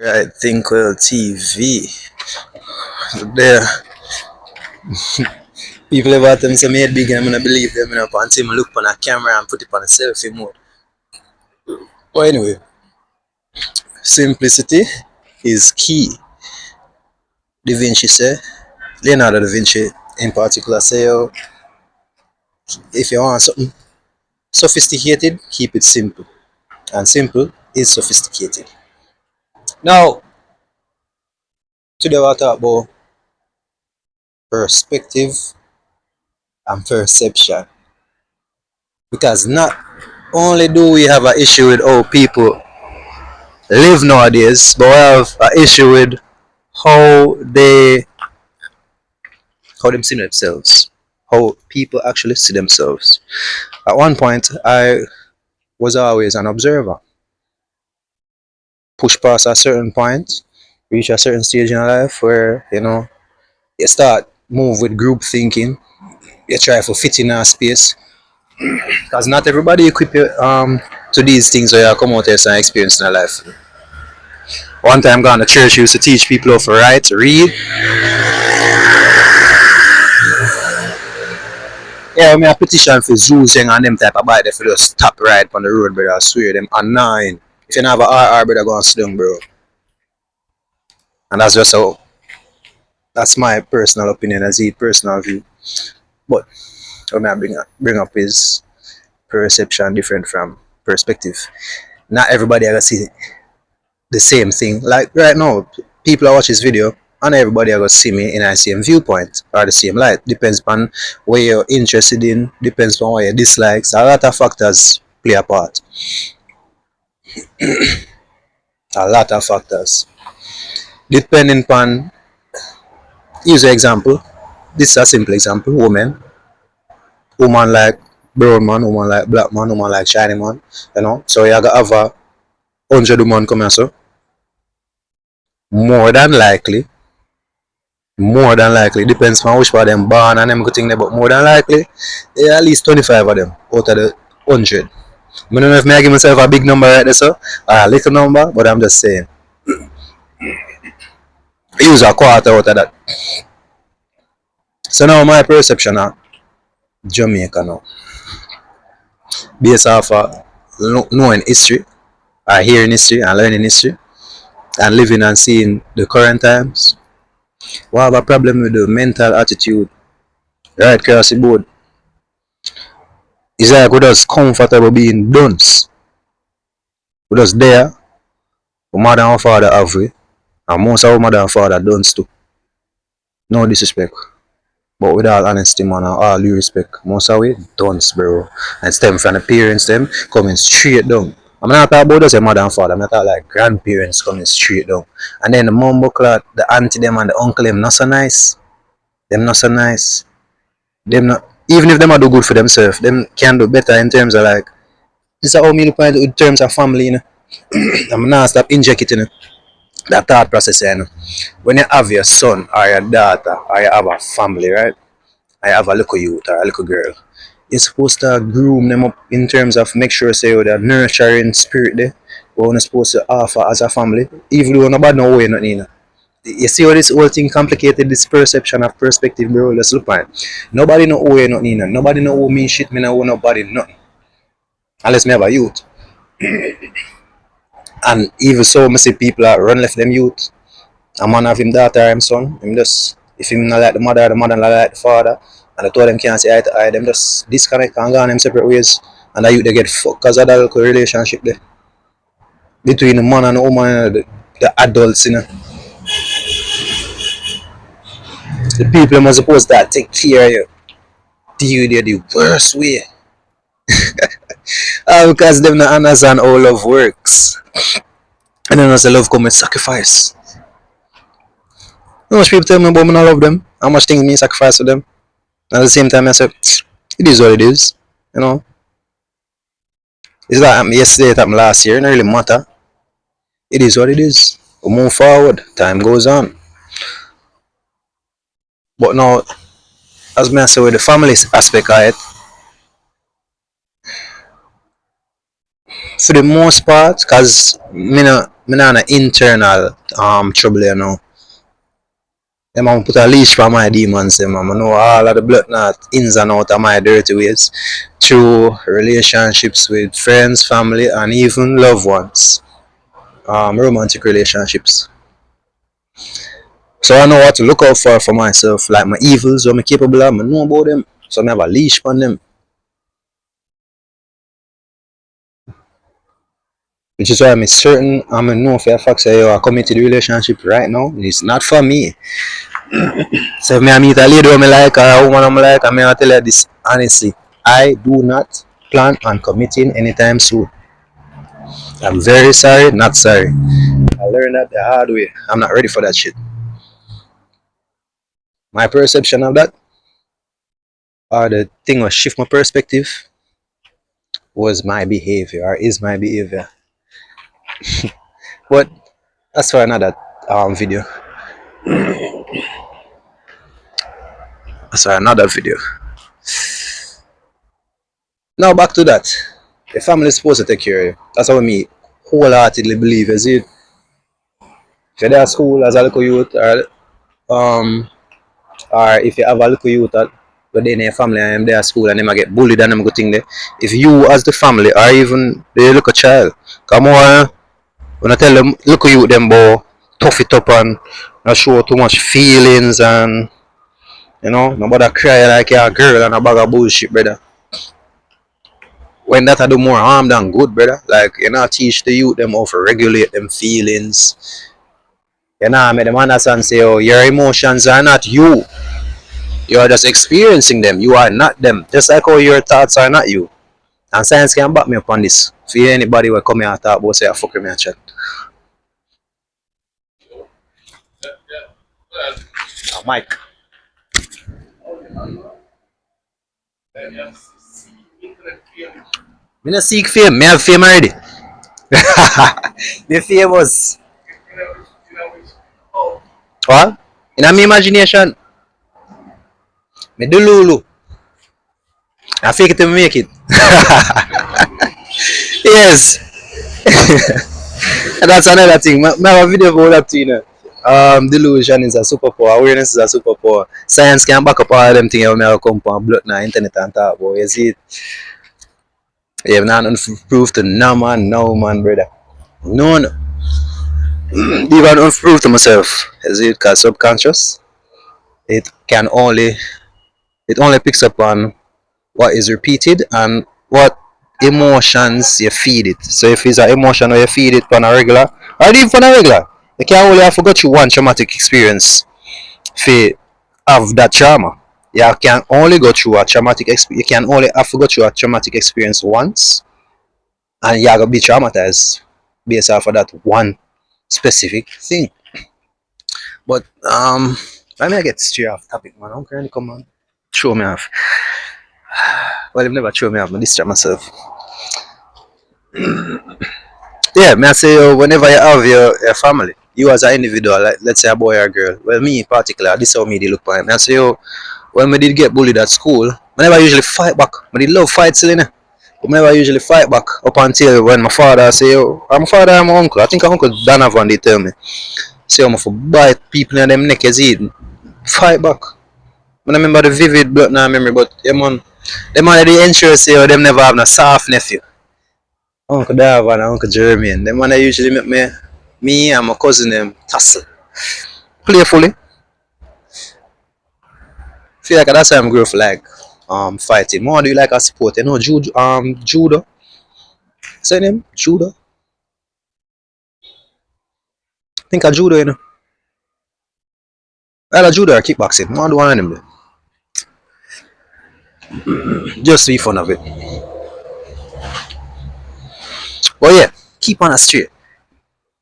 Right, think well TV. There, people ever tell me say me head big and I'm gonna believe them, until I look on a camera and put it on a selfie mode. But anyway, simplicity is key. Da Vinci say, Leonardo da Vinci in particular say, oh, if you want something sophisticated, keep it simple. And simple is sophisticated. Now, today we'll talk about perspective and perception. Because not only do we have an issue with how people live nowadays, but we have an issue with how they how them see themselves, how people actually see themselves. At one point, I was always an observer. Push past a certain point, reach a certain stage in life where you start move with group thinking. You try to fit in a space because not everybody equip you to these things where you come out here and experience in life. One time, going to church, used to teach people how to write, read. Yeah, me a petition for zoos and them type of bike for just stop right on the road, brother. I swear them annoying. If you don't have a RR, brother, go and sit down, bro. And that's just how. That's my personal opinion, as a personal view. But what I bring up is perception different from perspective. Not everybody ever see the same thing. Like right now, people are watch this video, and everybody are gonna see me in the same viewpoint or the same light. Depends on what you're interested in, depends on what your dislikes. A lot of factors play a part. A lot of factors. Depending on, use an example. This is a simple example. Woman like brown man, woman like black man, woman like shiny man. So you gotta have 100 women come here, so more than likely, depends on which part them born and them good thing there, but more than likely, there are at least 25 of them out of the 100. I don't know if I give myself a big number right there, so, or a little number, but I'm just saying. Use a quarter out of that. So now my perception of Jamaica now, based off knowing history, or hearing history and learning history, and living and seeing the current times, we have a problem with the mental attitude right across the board. It's like we just comfortable being dunce. We just there, our mother and father have we, and most of our mother and father dunce too. No disrespect. But with all honesty, man, and all due respect, most of we dunce, bro. And stem from the parents, them coming straight down. I'm not talking about just your mother and father, I'm not talking like grandparents coming straight down. And then the mumbo clot, the auntie them and the uncle them not so nice. Them not so nice. Them not, even if them are do good for themselves, them can do better in terms of like, this is how me look at it in terms of family, I'm not stop injecting that thought process, When you have your son or your daughter or you have a family, right? I have a little youth or a little girl. You're supposed to groom them up in terms of make sure say with a nurturing spirit there. What you're supposed to offer as a family. Even though nobody know where nothing. You see how this whole thing complicated, this perception of perspective, bro. Let's look at it. Nobody know where nothing. Nobody know who mean shit, me know nobody nothing. Unless me have a youth. And even so, I see people that run left them youth. A man have him daughter or him son. Him just, if him not like the mother not like the father, and the two of them can't say eye to eye, them just disconnect and go on them separate ways. And the youth they get fucked because of that little relationship there. Between the man and the woman and the adults, The people must supposed to take care of you. Deal with you the worst way. Because them not understand how love works. And then as the love come with sacrifice. How much people tell me about me not love them? How much things me sacrifice for them? And at the same time I say, it is what it is. It's like happened yesterday, it happened last year, it don't really matter. It is what it is. We move forward, time goes on. But now, as I say with the family aspect of it, for the most part, cause me not an internal trouble, you know. Them man put a leash for my demons, them man. I know all of the blood knot ins and out of my dirty ways through relationships with friends, family, and even loved ones. Romantic relationships. So I know what to look out for myself, like my evils, what I'm capable of, I know about them. So I have a leash on them. Which is why I'm certain I'm a know for a fact say a committed relationship right now. It's not for me. So if I meet a lady who I like or a woman I like, I'm gonna tell her this honestly. I do not plan on committing anytime soon. I'm very sorry, not sorry. I learned that the hard way. I'm not ready for that shit. My perception of that, or the thing was shift my perspective, was my behavior or is my behavior. But that's for another video. That's for another video. Now back to that. The family is supposed to take care of you. That's how me wholeheartedly believe. Is it? If you're there at school as a little youth, or if you have a little youth that but then your family and them there at school and them a get bullied and them good thing there. If you as the family or even the little child, come on, when I tell them look you them boy, tough it up and not show too much feelings and nobody cry like you're a girl and a bag of bullshit, brother. When that I do more harm than good, brother. Like you know, teach the youth them how to regulate them feelings. You know, make them understand say, oh, your emotions are not you. You are just experiencing them. You are not them. Just like how your thoughts are not you. And science can back me up on this. If you anybody will come here and talk about say I fuck with me and chat. Mike. Me not seek fame. Me have fame already. Me famous. What? In my imagination, me do Lulu. I fake it to make it. Yes. And that's another thing. I have a video about that too, you know. Delusion is a superpower. Awareness is a superpower. Science can back up all them things. I come from blood now, internet and talk about. You see it? You have nothing to prove to no man, brother. No, no. Even to prove to myself. You see it? Cause subconscious, it can only it only picks up on what is repeated and what emotions you feed it. So if it's an emotion or you feed it on a regular, or even on a regular, you can't only have to go through one traumatic experience for have that trauma. You can only go through a traumatic experience. You can only have to go through a traumatic experience once, and you're gonna be traumatized based off of that one specific thing. But let me get straight off topic, man. I'm currently come on, throw me off. Well, you've never thrown me off. I distract myself. Yeah, may I say whenever you have your family, you as an individual, like let's say a boy or a girl. Well, me in particular, this is how me they look for him. May I say when we did get bullied at school, I never usually fight back. I did love fight still, innit? But I never usually fight back up until when my father say, oh, I'm my father and my uncle. I think Uncle Donovan they tell me. Say I'm for bite people in them neck as fight back. I remember the vivid blood now memory, but yeah man, them man the ensure say oh, them never have no soft nephew. Uncle Davan and Uncle Jeremy, and them man they usually make me and my cousin them tussle. Playfully. Feel like that's why I'm growing for like fighting. More do you like a sport? You know judo? Say name? Judo? Think of judo, you know. Either judo or kickboxing. More do one of them there. Just be fun of it. But yeah, keep on a straight.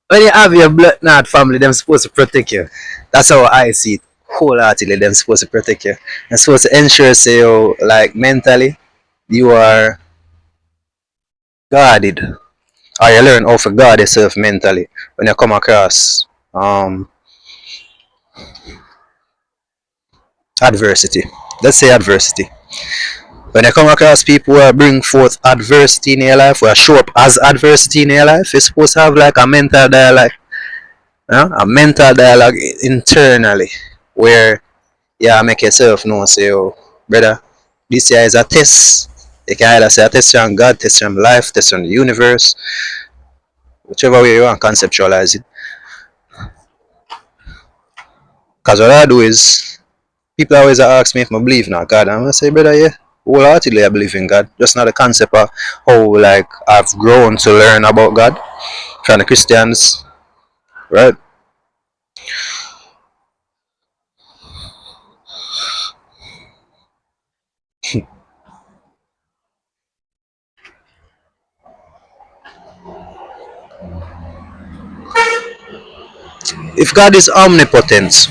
When you have your blood knot family, them supposed to protect you. That's how I see it. Wholeheartedly, them supposed to protect you. They're supposed to ensure say you like mentally you are guarded. Or you learn how to guard yourself mentally when you come across adversity. Let's say adversity. When you come across people who bring forth adversity in your life, who show up as adversity in your life, you're supposed to have like a mental dialogue, a mental dialogue internally, where you make yourself know, say, oh, brother, this year is a test. You can either say a test on God, test on life, test on the universe, whichever way you want to conceptualize it. Because what I do is, people always ask me if I believe in God. I'm going to say, brother, yeah, wholeheartedly I believe in God. Just not the concept of how, like, I've grown to learn about God from the Christians, right? If God is omnipotent,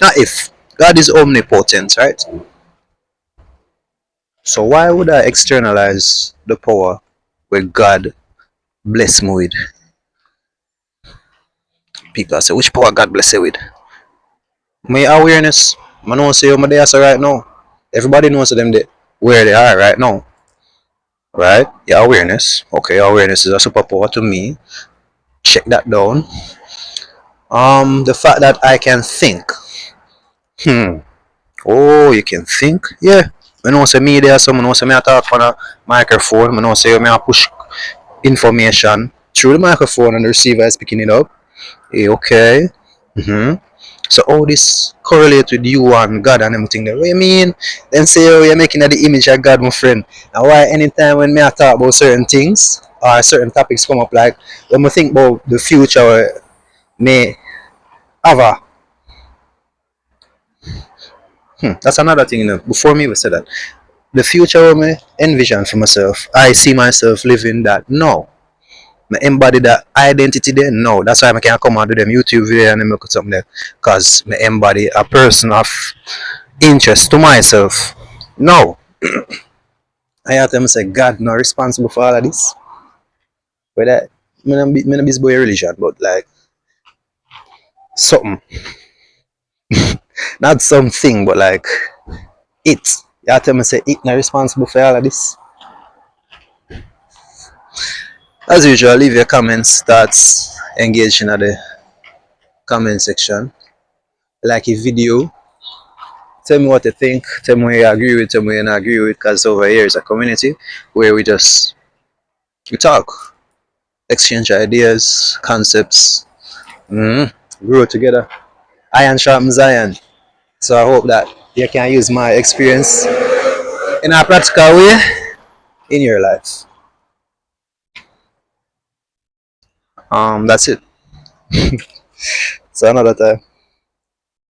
not if, God is omnipotent, right? So why would I externalize the power where God bless me with? People say, which power God bless you with? My awareness. I know say I'm there so right now. Everybody knows them they, where they are right now. Right? Your awareness. Okay, awareness is a superpower to me. Check that down. The fact that I can think. Hmm. Oh, you can think? Yeah. I know say me there, someone know say me I talk on a microphone. I know say me I push information through the microphone and the receiver is picking it up. Okay. So all this correlate with you and God and everything there. What you mean? Then say oh you're making the image of God, my friend. And why anytime when me I talk about certain things or certain topics come up like when we think about the future may have a that's another thing, you know. Before me we said that. The future when me envision for myself, I see myself living that no. I embody that identity there. No, that's why I can come and do them YouTube video and make something there. Cause I embody a person of interest to myself. No. I have to say God not responsible for all of this. Whether me not busy boy religion, but like something. Not something, but like it. You have to say it not responsible for all of this. As usual, leave your comments, thoughts, engage in the comment section. Like a video. Tell me what you think. Tell me what you agree with. Tell me what you not agree with. Because over here is a community where we talk, exchange ideas, concepts, grow together. Iron sharpens iron. So I hope that you can use my experience in a practical way in your life. That's it. So another time.